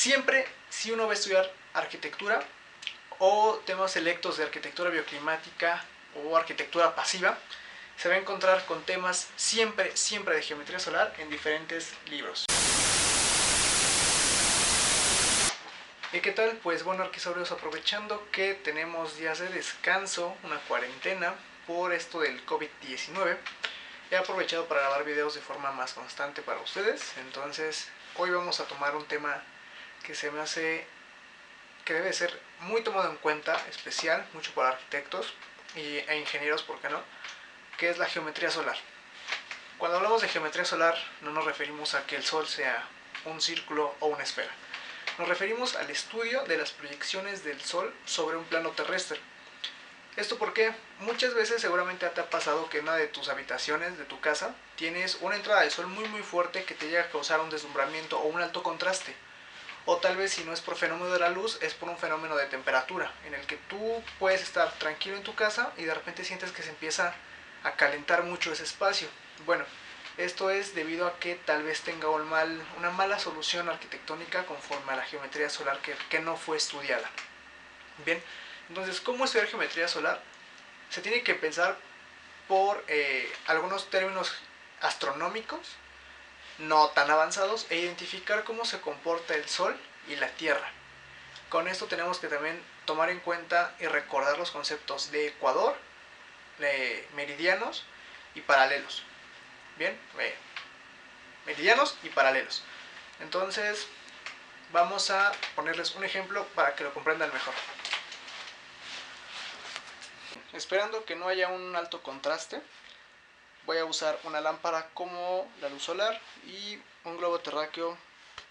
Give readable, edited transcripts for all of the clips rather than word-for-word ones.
Siempre, si uno va a estudiar arquitectura o temas selectos de arquitectura bioclimática o arquitectura pasiva, se va a encontrar con temas siempre de geometría solar en diferentes libros. ¿Y qué tal? Pues bueno, arquisaurios, aprovechando que tenemos días de descanso, una cuarentena por esto del COVID-19, he aprovechado para grabar videos de forma más constante para ustedes. Entonces hoy vamos a tomar un tema que se me hace que debe ser muy tomado en cuenta, especial, mucho para arquitectos e ingenieros, ¿por qué no?, que es la geometría solar. Cuando hablamos de geometría solar no nos referimos a que el Sol sea un círculo o una esfera. Nos referimos al estudio de las proyecciones del Sol sobre un plano terrestre. Esto porque muchas veces seguramente te ha pasado que en una de tus habitaciones, de tu casa, tienes una entrada de sol muy fuerte que te llega a causar un deslumbramiento o un alto contraste. O tal vez, si no es por fenómeno de la luz, es por un fenómeno de temperatura, en el que tú puedes estar tranquilo en tu casa y de repente sientes que se empieza a calentar mucho ese espacio. Bueno, esto es debido a que tal vez tenga una mala solución arquitectónica conforme a la geometría solar que no fue estudiada. Bien, entonces, ¿cómo estudiar geometría solar? Se tiene que pensar por algunos términos astronómicos no tan avanzados e identificar cómo se comporta el Sol y la Tierra. Con esto tenemos que también tomar en cuenta y recordar los conceptos de ecuador, meridianos y paralelos. Bien, meridianos y paralelos. Entonces vamos a ponerles un ejemplo para que lo comprendan mejor. Esperando que no haya un alto contraste, voy a usar una lámpara como la luz solar y un globo terráqueo,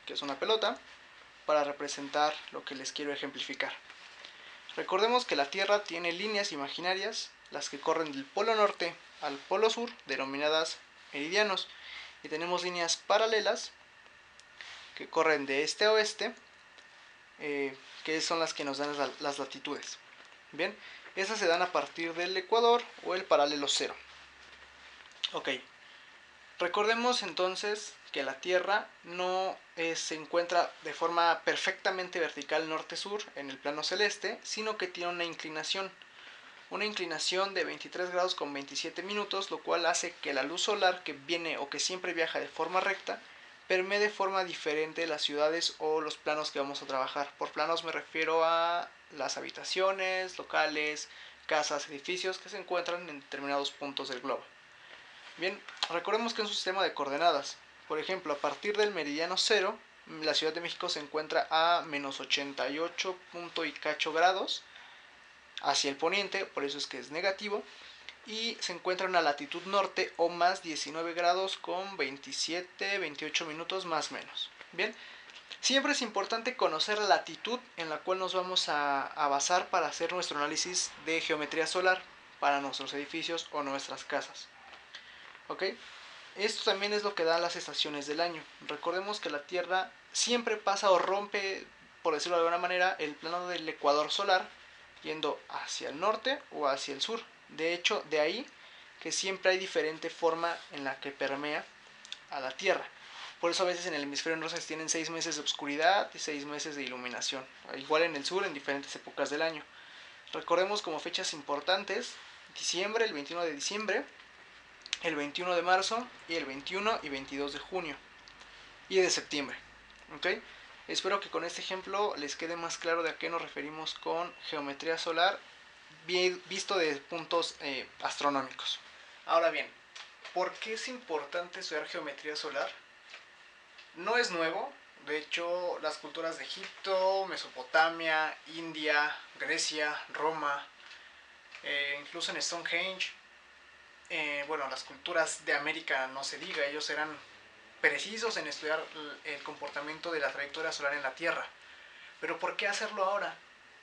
que es una pelota, para representar lo que les quiero ejemplificar. Recordemos que la Tierra tiene líneas imaginarias, las que corren del polo norte al polo sur, denominadas meridianos, y tenemos líneas paralelas que corren de este a oeste, que son las que nos dan las latitudes. Bien, esas se dan a partir del ecuador o el paralelo cero. Ok, recordemos entonces que la Tierra no se encuentra de forma perfectamente vertical norte-sur en el plano celeste, sino que tiene una inclinación de 23 grados con 27 minutos, lo cual hace que la luz solar que viene o que siempre viaja de forma recta permee de forma diferente las ciudades o los planos que vamos a trabajar. Por planos me refiero a las habitaciones, locales, casas, edificios que se encuentran en determinados puntos del globo. Bien, recordemos que es un sistema de coordenadas. Por ejemplo, a partir del meridiano 0, la Ciudad de México se encuentra a menos 88 y cacho grados hacia el poniente, por eso es que es negativo, y se encuentra en la latitud norte o más 19 grados con 28 minutos más o menos. Bien, siempre es importante conocer la latitud en la cual nos vamos a basar para hacer nuestro análisis de geometría solar para nuestros edificios o nuestras casas. ¿Ok? Esto también es lo que da las estaciones del año. Recordemos que la Tierra siempre pasa o rompe, por decirlo de alguna manera, el plano del ecuador solar, yendo hacia el norte o hacia el sur. De hecho, de ahí que siempre hay diferente forma en la que permea a la Tierra. Por eso a veces en el hemisferio norte tienen 6 meses de oscuridad y 6 meses de iluminación. Igual en el sur en diferentes épocas del año. Recordemos como fechas importantes: diciembre, el 21 de diciembre, el 21 de marzo y el 21 y 22 de junio y de septiembre. ¿Ok? Espero que con este ejemplo les quede más claro de a qué nos referimos con geometría solar visto de puntos astronómicos. Ahora bien, ¿por qué es importante estudiar geometría solar? No es nuevo. De hecho, las culturas de Egipto, Mesopotamia, India, Grecia, Roma, incluso en Stonehenge, bueno, las culturas de América no se diga, ellos eran precisos en estudiar el comportamiento de la trayectoria solar en la Tierra. Pero ¿por qué hacerlo ahora?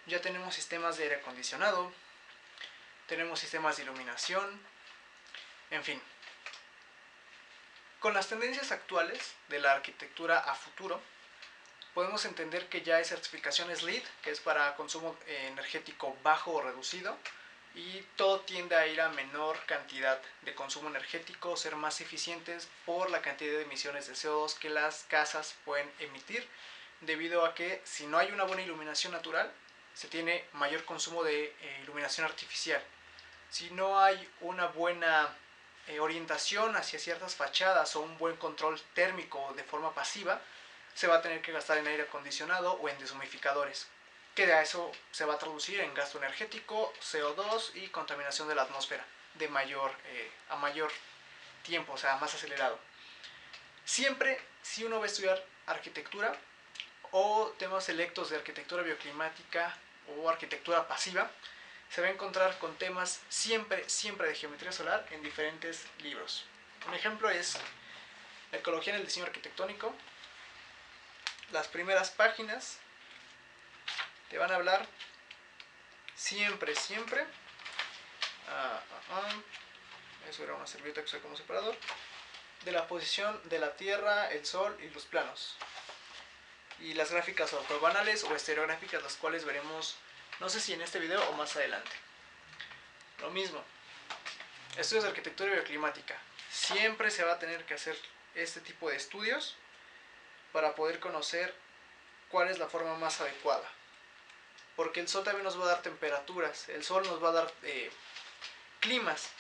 Ya tenemos sistemas de aire acondicionado, tenemos sistemas de iluminación, en fin. Con las tendencias actuales de la arquitectura a futuro, podemos entender que ya hay certificaciones LEED, que es para consumo energético bajo o reducido, y todo tiende a ir a menor cantidad de consumo energético, ser más eficientes por la cantidad de emisiones de CO2 que las casas pueden emitir debido a que si no hay una buena iluminación natural, se tiene mayor consumo de iluminación artificial. Si no hay una buena orientación hacia ciertas fachadas o un buen control térmico de forma pasiva, se va a tener que gastar en aire acondicionado o en deshumidificadores, que de eso se va a traducir en gasto energético, CO2 y contaminación de la atmósfera de a mayor tiempo, o sea, más acelerado. Siempre, si uno va a estudiar arquitectura o temas selectos de arquitectura bioclimática o arquitectura pasiva, se va a encontrar con temas siempre de geometría solar en diferentes libros. Un ejemplo es la ecología en el diseño arquitectónico. Las primeras páginas te van a hablar siempre, eso era una servilleta que usé como separador, de la posición de la Tierra, el Sol y los planos. Y las gráficas ortogonales o estereográficas, las cuales veremos, no sé si en este video o más adelante. Lo mismo, estudios de arquitectura bioclimática. Siempre se va a tener que hacer este tipo de estudios para poder conocer cuál es la forma más adecuada. Porque el sol también nos va a dar temperaturas, el sol nos va a dar climas.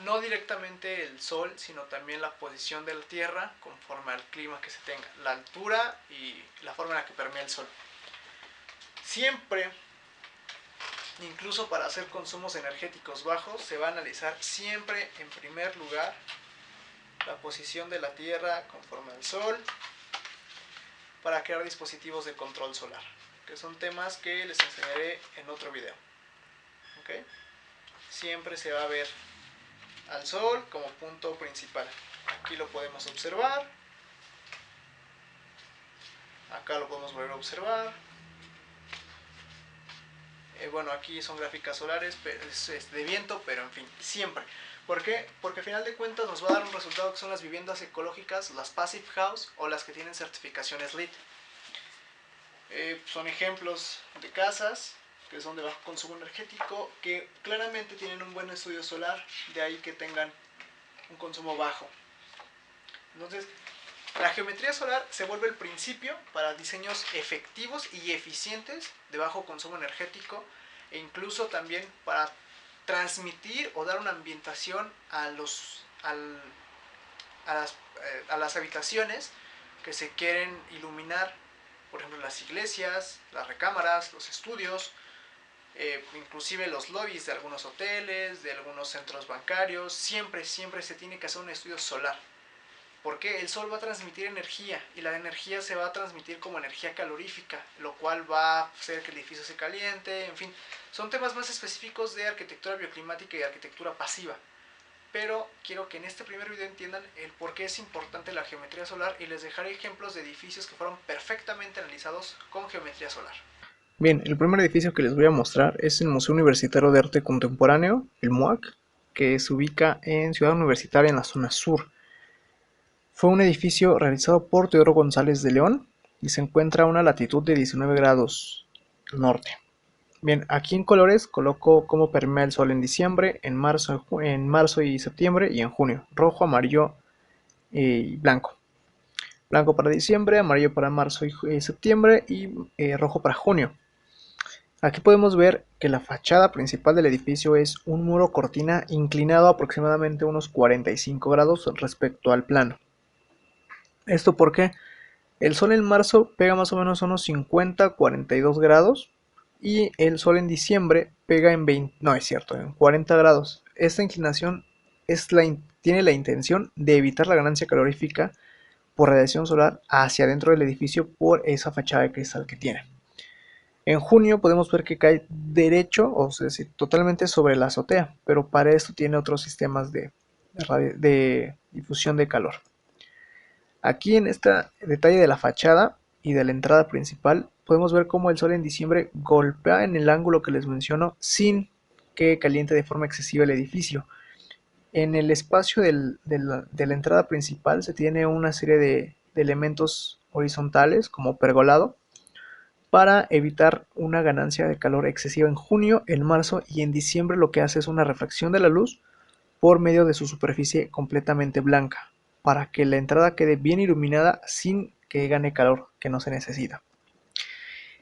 No directamente el sol, sino también la posición de la Tierra conforme al clima que se tenga, la altura y la forma en la que permea el sol. Siempre, incluso para hacer consumos energéticos bajos, se va a analizar siempre en primer lugar la posición de la Tierra conforme al sol para crear dispositivos de control solar, que son temas que les enseñaré en otro video. ¿Okay? Siempre se va a ver al sol como punto principal. Aquí lo podemos observar, acá lo podemos volver a observar. Bueno, aquí son gráficas solares de viento, pero en fin, siempre. ¿Por qué? Porque al final de cuentas nos va a dar un resultado que son las viviendas ecológicas, las Passive House o las que tienen certificaciones LEED. Son ejemplos de casas que son de bajo consumo energético, que claramente tienen un buen estudio solar, de ahí que tengan un consumo bajo. Entonces, la geometría solar se vuelve el principio para diseños efectivos y eficientes de bajo consumo energético, e incluso también para transmitir o dar una ambientación a las habitaciones que se quieren iluminar, por ejemplo las iglesias, las recámaras, los estudios, inclusive los lobbies de algunos hoteles, de algunos centros bancarios. Siempre se tiene que hacer un estudio solar, porque el sol va a transmitir energía y la energía se va a transmitir como energía calorífica, lo cual va a hacer que el edificio se caliente. En fin, son temas más específicos de arquitectura bioclimática y arquitectura pasiva, pero quiero que en este primer video entiendan el por qué es importante la geometría solar, y les dejaré ejemplos de edificios que fueron perfectamente analizados con geometría solar. Bien, el primer edificio que les voy a mostrar es el Museo Universitario de Arte Contemporáneo, el MUAC, que se ubica en Ciudad Universitaria en la zona sur. Fue un edificio realizado por Teodoro González de León y se encuentra a una latitud de 19 grados norte. Bien, aquí en colores coloco cómo permea el sol en diciembre, en marzo y septiembre, y en junio. Rojo, amarillo y blanco. Blanco para diciembre, amarillo para marzo y septiembre, y rojo para junio. Aquí podemos ver que la fachada principal del edificio es un muro cortina inclinado aproximadamente unos 45 grados respecto al plano. ¿Esto porque el sol en marzo pega más o menos unos 50-42 grados y el sol en diciembre pega en 40 grados? Esta inclinación tiene la intención de evitar la ganancia calorífica por radiación solar hacia adentro del edificio por esa fachada de cristal que tiene. En junio podemos ver que cae derecho, o sea, totalmente sobre la azotea, pero para esto tiene otros sistemas de difusión de calor. Aquí en este detalle de la fachada y de la entrada principal podemos ver cómo el sol en diciembre golpea en el ángulo que les menciono sin que caliente de forma excesiva el edificio. En el espacio de la entrada principal se tiene una serie de elementos horizontales como pergolado, para evitar una ganancia de calor excesiva en junio, en marzo y en diciembre. Lo que hace es una refracción de la luz por medio de su superficie completamente blanca, para que la entrada quede bien iluminada sin que gane calor que no se necesita.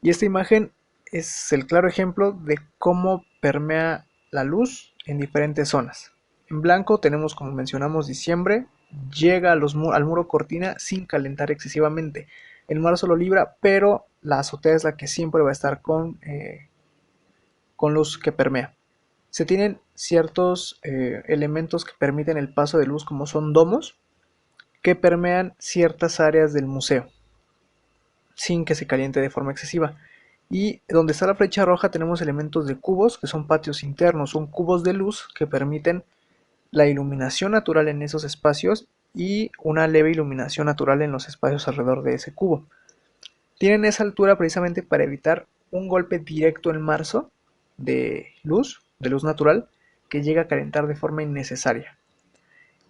Y esta imagen es el claro ejemplo de cómo permea la luz en diferentes zonas. En blanco tenemos, como mencionamos, diciembre, llega al muro cortina sin calentar excesivamente. El marzo lo libra, pero la azotea es la que siempre va a estar con luz que permea. Se tienen ciertos elementos que permiten el paso de luz, como son domos, que permean ciertas áreas del museo sin que se caliente de forma excesiva. Y donde está la flecha roja tenemos elementos de cubos, que son patios internos, son cubos de luz que permiten la iluminación natural en esos espacios y una leve iluminación natural en los espacios alrededor de ese cubo. Tienen esa altura precisamente para evitar un golpe directo en marzo de luz natural, que llega a calentar de forma innecesaria.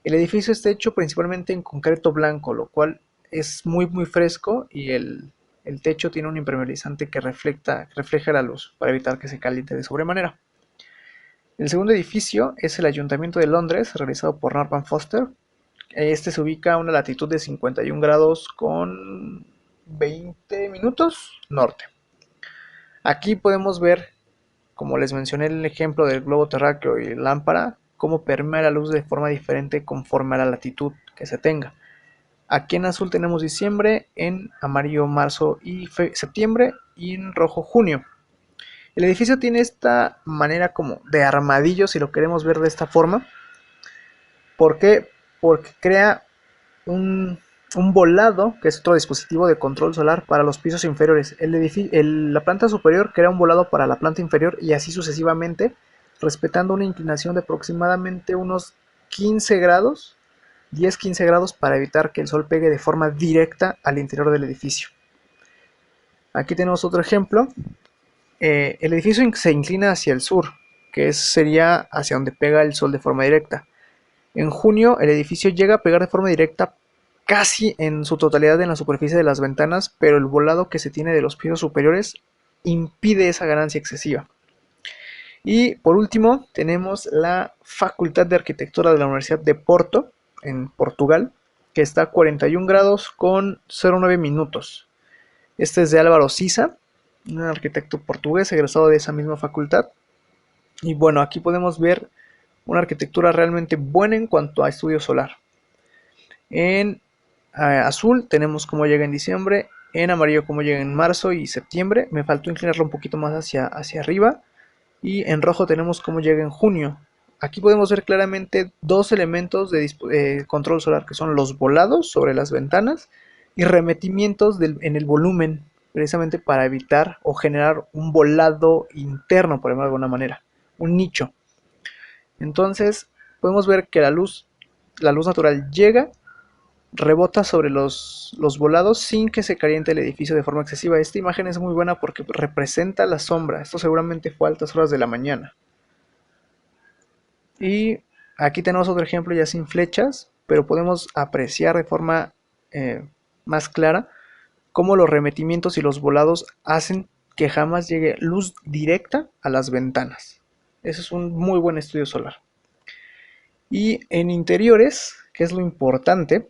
El edificio está hecho principalmente en concreto blanco, lo cual es muy fresco, y el techo tiene un impermeabilizante que refleja la luz para evitar que se caliente de sobremanera. El segundo edificio es el Ayuntamiento de Londres, realizado por Norman Foster. Este se ubica a una latitud de 51 grados con 20 minutos norte. Aquí podemos ver, como les mencioné el ejemplo del globo terráqueo y lámpara, cómo permea la luz de forma diferente conforme a la latitud que se tenga. Aquí en azul tenemos diciembre, en amarillo marzo y septiembre, y en rojo junio. El edificio tiene esta manera como de armadillo, si lo queremos ver de esta forma. ¿Por qué? Porque crea un, un volado, que es otro dispositivo de control solar para los pisos inferiores. La planta superior crea un volado para la planta inferior, y así sucesivamente, respetando una inclinación de aproximadamente unos 15 grados, 10-15 grados, para evitar que el sol pegue de forma directa al interior del edificio. Aquí tenemos otro ejemplo. El edificio se inclina hacia el sur, que sería hacia donde pega el sol de forma directa. En junio el edificio llega a pegar de forma directa casi en su totalidad en la superficie de las ventanas, pero el volado que se tiene de los pisos superiores impide esa ganancia excesiva. Y por último tenemos la Facultad de Arquitectura de la Universidad de Porto, en Portugal, que está a 41 grados con 09 minutos. Este es de Álvaro Siza, un arquitecto portugués egresado de esa misma facultad. Y bueno, aquí podemos ver una arquitectura realmente buena en cuanto a estudio solar. En azul tenemos cómo llega en diciembre, en amarillo cómo llega en marzo y septiembre. Me faltó inclinarlo un poquito más hacia arriba. Y en rojo tenemos cómo llega en junio. Aquí podemos ver claramente dos elementos de control solar, que son los volados sobre las ventanas y remetimientos en el volumen, precisamente para evitar o generar un volado interno, por ejemplo, de alguna manera, un nicho. Entonces podemos ver que la luz natural llega, rebota sobre los volados sin que se caliente el edificio de forma excesiva. Esta imagen es muy buena porque representa la sombra. Esto seguramente fue a altas horas de la mañana. Y aquí tenemos otro ejemplo ya sin flechas, pero podemos apreciar de forma más clara cómo los remetimientos y los volados hacen que jamás llegue luz directa a las ventanas. Eso es un muy buen estudio solar. Y en interiores, que es lo importante,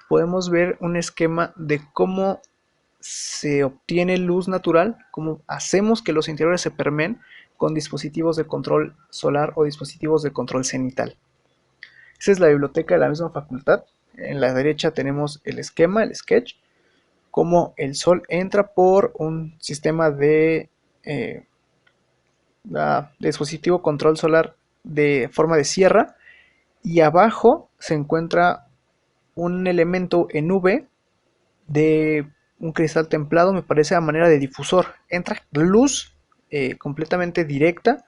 podemos ver un esquema de cómo se obtiene luz natural, cómo hacemos que los interiores se permeen con dispositivos de control solar o dispositivos de control cenital. Esa es la biblioteca de la misma facultad. En la derecha tenemos el esquema, el sketch, cómo el sol entra por un sistema de dispositivo control solar de forma de sierra, y abajo se encuentra un elemento en V de un cristal templado, me parece a manera de difusor. Entra luz completamente directa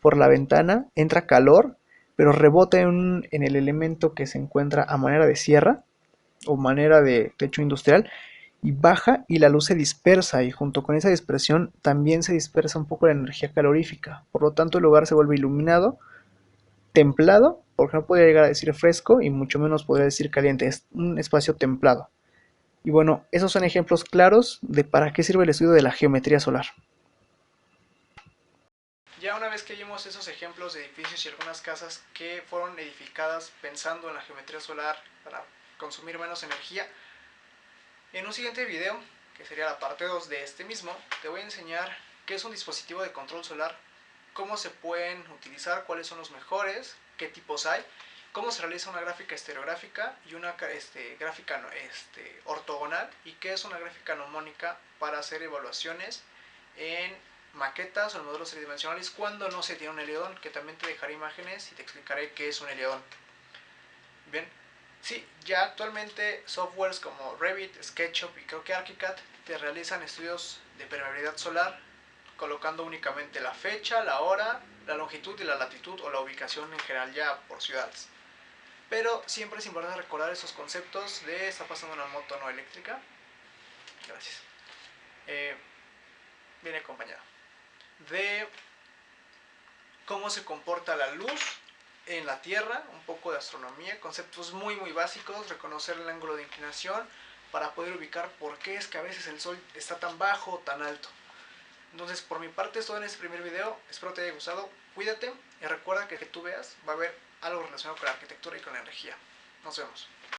por la ventana, entra calor, pero rebota en el elemento que se encuentra a manera de sierra o manera de techo industrial, y baja, y la luz se dispersa, y junto con esa dispersión también se dispersa un poco la energía calorífica. Por lo tanto el lugar se vuelve iluminado, templado, porque no podría llegar a decir fresco y mucho menos podría decir caliente, es un espacio templado. Y bueno, esos son ejemplos claros de para qué sirve el estudio de la geometría solar. Ya una vez que vimos esos ejemplos de edificios y algunas casas que fueron edificadas pensando en la geometría solar para consumir menos energía, En un siguiente video, que sería la parte 2 de este mismo, te voy a enseñar qué es un dispositivo de control solar, cómo se pueden utilizar, cuáles son los mejores, qué tipos hay, cómo se realiza una gráfica estereográfica y una gráfica ortogonal, y qué es una gráfica nomónica para hacer evaluaciones en maquetas o en modelos tridimensionales cuando no se tiene un heliodón, que también te dejaré imágenes y te explicaré qué es un heliodón. Bien, sí, ya actualmente softwares como Revit, SketchUp y creo que ArchiCAD te realizan estudios de permeabilidad solar colocando únicamente la fecha, la hora, la longitud y la latitud o la ubicación en general ya por ciudades. Pero siempre es importante recordar esos conceptos de está pasando una moto no eléctrica. Gracias. Viene acompañado de cómo se comporta la luz en la Tierra, un poco de astronomía, conceptos muy básicos, reconocer el ángulo de inclinación para poder ubicar por qué es que a veces el sol está tan bajo o tan alto. Entonces, por mi parte es todo en este primer video, espero te haya gustado, cuídate y recuerda que tú veas va a haber algo relacionado con la arquitectura y con la energía. Nos vemos.